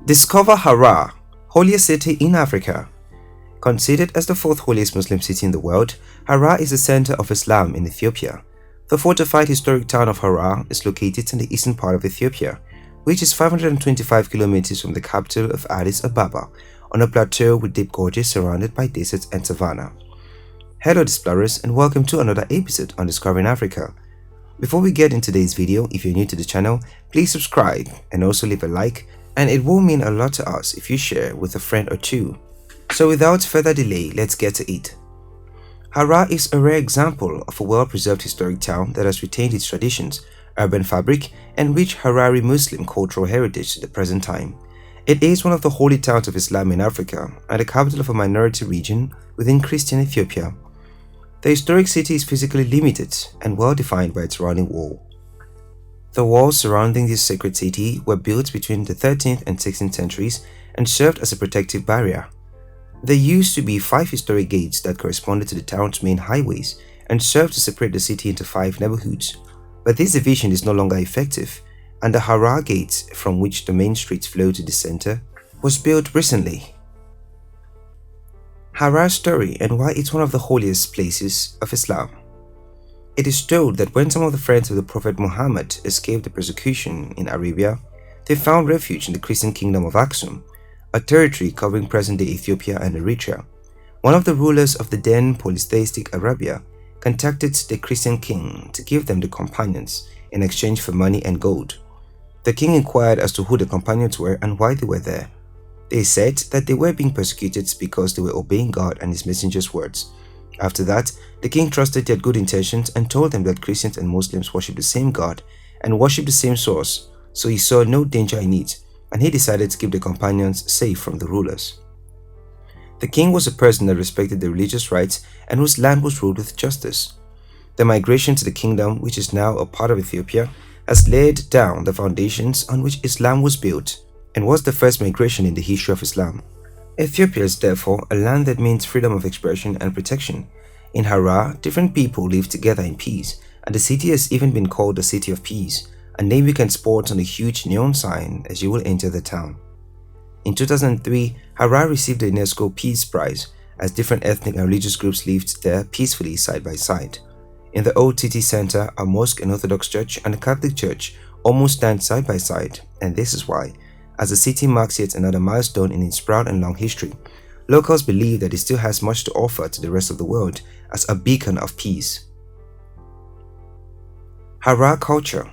Discover Harar, holiest city in Africa. Considered as the fourth holiest Muslim city in the world, Harar is the center of Islam in Ethiopia. The fortified historic town of Harar is located in the eastern part of Ethiopia, which is 525 kilometers from the capital of Addis Ababa, on a plateau with deep gorges surrounded by deserts and savanna. Hello explorers, and welcome to another episode on Discovering Africa. Before we get into today's video, if you're new to the channel, please subscribe and also leave a like, and it will mean a lot to us if you share with a friend or two. So without further delay, let's get to it. Harar is a rare example of a well-preserved historic town that has retained its traditions, urban fabric, and rich Harari Muslim cultural heritage to the present time. It is one of the holy towns of Islam in Africa and the capital of a minority region within Christian Ethiopia. The historic city is physically limited and well defined by its surrounding wall. The walls surrounding this sacred city were built between the 13th and 16th centuries and served as a protective barrier. There used to be 5 historic gates that corresponded to the town's main highways and served to separate the city into 5 neighborhoods, but this division is no longer effective, and the Harar gate, from which the main streets flow to the center, was built recently. Harar's story and why it's one of the holiest places of Islam. It is told that when some of the friends of the Prophet Muhammad escaped the persecution in Arabia, they found refuge in the Christian kingdom of Aksum, a territory covering present-day Ethiopia and Eritrea. One of the rulers of the then polytheistic Arabia contacted the Christian king to give them the companions in exchange for money and gold. The king inquired as to who the companions were and why they were there. They said that they were being persecuted because they were obeying God and his messenger's words. After that, the king trusted their good intentions and told them that Christians and Muslims worship the same God and worship the same source, so he saw no danger in it, and he decided to keep the companions safe from the rulers. The king was a person that respected the religious rights and whose land was ruled with justice. The migration to the kingdom, which is now a part of Ethiopia, has laid down the foundations on which Islam was built and was the first migration in the history of Islam. Ethiopia is therefore a land that means freedom of expression and protection. In Harar, different people live together in peace, and the city has even been called the City of Peace, a name you can spot on a huge neon sign as you will enter the town. In 2003, Harar received the UNESCO Peace Prize as different ethnic and religious groups lived there peacefully side by side. In the old city center, a mosque, an Orthodox church, and a Catholic church almost stand side by side, and this is why, as the city marks yet another milestone in its proud and long history, locals believe that it still has much to offer to the rest of the world as a beacon of peace. Harar culture.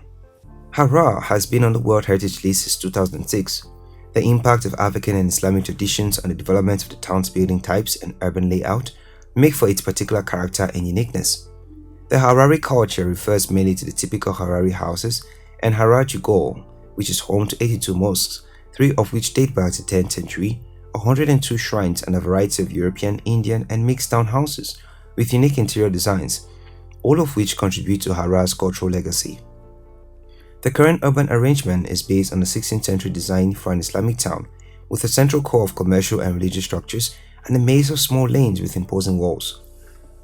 Harar has been on the World Heritage List since 2006. The impact of African and Islamic traditions on the development of the town's building types and urban layout make for its particular character and uniqueness. The Harari culture refers mainly to the typical Harari houses and Harar Jugol, which is home to 82 mosques, 3 of which date back to the 10th century, 102 shrines, and a variety of European, Indian, and mixed townhouses with unique interior designs, all of which contribute to Harar's cultural legacy. The current urban arrangement is based on a 16th century design for an Islamic town, with a central core of commercial and religious structures and a maze of small lanes with imposing walls.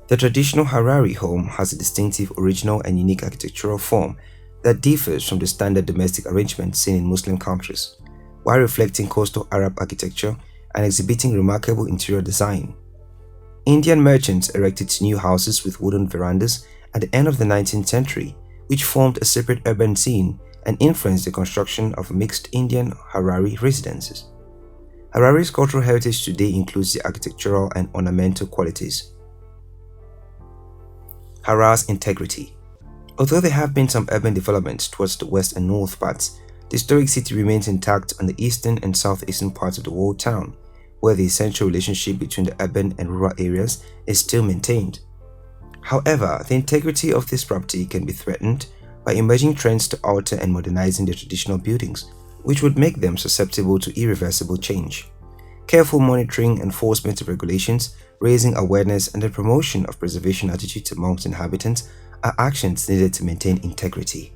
The traditional Harari home has a distinctive, original, and unique architectural form that differs from the standard domestic arrangement seen in Muslim countries, while reflecting coastal Arab architecture and exhibiting remarkable interior design. Indian merchants erected new houses with wooden verandas at the end of the 19th century, which formed a separate urban scene and influenced the construction of mixed Indian Harari residences. Harari's cultural heritage today includes the architectural and ornamental qualities. Harar's integrity. Although there have been some urban developments towards the west and north parts, the historic city remains intact on the eastern and southeastern parts of the whole town, where the essential relationship between the urban and rural areas is still maintained. However, the integrity of this property can be threatened by emerging trends to alter and modernizing the traditional buildings, which would make them susceptible to irreversible change. Careful monitoring, enforcement of regulations, raising awareness, and the promotion of preservation attitudes amongst inhabitants are actions needed to maintain integrity.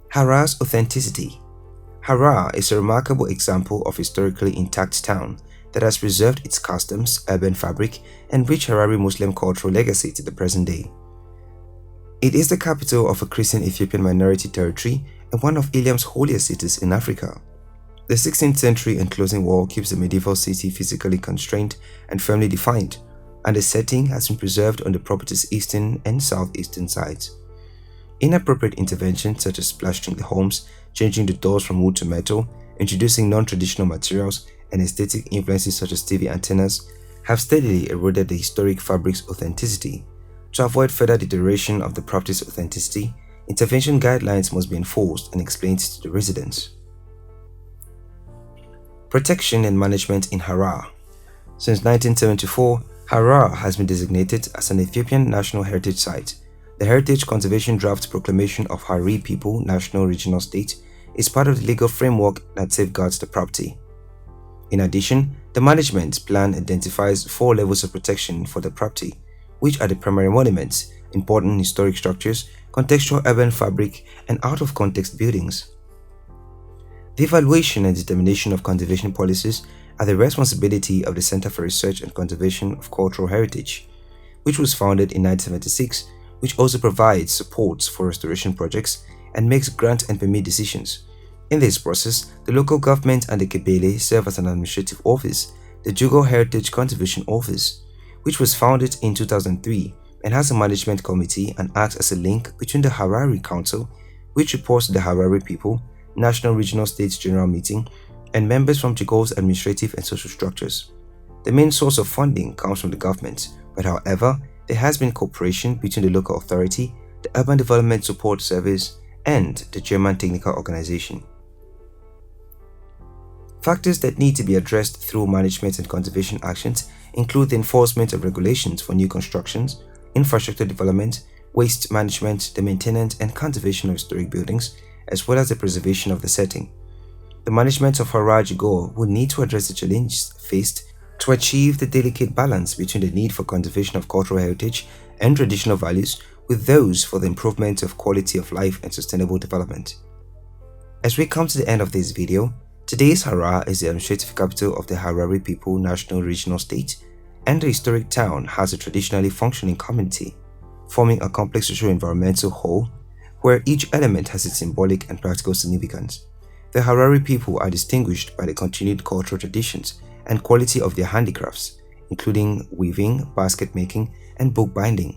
Harar's authenticity. Harar is a remarkable example of a historically intact town that has preserved its customs, urban fabric, and rich Harari Muslim cultural legacy to the present day. It is the capital of a Christian Ethiopian minority territory and one of Iliam's holiest cities in Africa. The 16th century enclosing wall keeps the medieval city physically constrained and firmly defined, and the setting has been preserved on the property's eastern and southeastern sides. Inappropriate interventions such as plastering the homes, changing the doors from wood to metal, introducing non-traditional materials, and aesthetic influences such as TV antennas have steadily eroded the historic fabric's authenticity. To avoid further deterioration of the property's authenticity, intervention guidelines must be enforced and explained to the residents. Protection and management in Harar. Since 1974, Harar has been designated as an Ethiopian National Heritage Site. The Heritage Conservation Draft Proclamation of Harari People National Regional State is part of the legal framework that safeguards the property. In addition, the management plan identifies 4 levels of protection for the property, which are the primary monuments, important historic structures, contextual urban fabric, and out-of-context buildings. The evaluation and determination of conservation policies are the responsibility of the Center for Research and Conservation of Cultural Heritage, which was founded in 1976, which also provides support for restoration projects and makes grant and permit decisions. In this process, the local government and the Kebele serve as an administrative office, the Jugo Heritage Conservation Office, which was founded in 2003 and has a management committee and acts as a link between the Harari Council, which reports to the Harari People, National Regional States General Meeting, and members from Jugo's administrative and social structures. The main source of funding comes from the government, but however, there has been cooperation between the local authority, the Urban Development Support Service, and the German Technical Organization. Factors that need to be addressed through management and conservation actions include the enforcement of regulations for new constructions, infrastructure development, waste management, the maintenance and conservation of historic buildings, as well as the preservation of the setting. The management of Harar Jugo will need to address the challenges faced to achieve the delicate balance between the need for conservation of cultural heritage and traditional values with those for the improvement of quality of life and sustainable development. As we come to the end of this video, today's Harar is the administrative capital of the Harari People National Regional State, and the historic town has a traditionally functioning community, forming a complex socio-environmental whole where each element has its symbolic and practical significance. The Harari people are distinguished by the continued cultural traditions and quality of their handicrafts, including weaving, basket making, and book binding.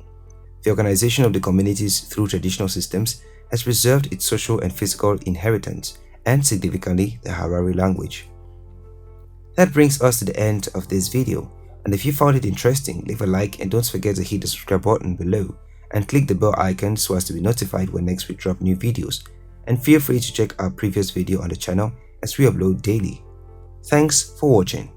The organization of the communities through traditional systems has preserved its social and physical inheritance, and significantly the Harari language. That brings us to the end of this video, and if you found it interesting, leave a like and don't forget to hit the subscribe button below and click the bell icon so as to be notified when next we drop new videos, and feel free to check our previous video on the channel as we upload daily. Thanks for watching.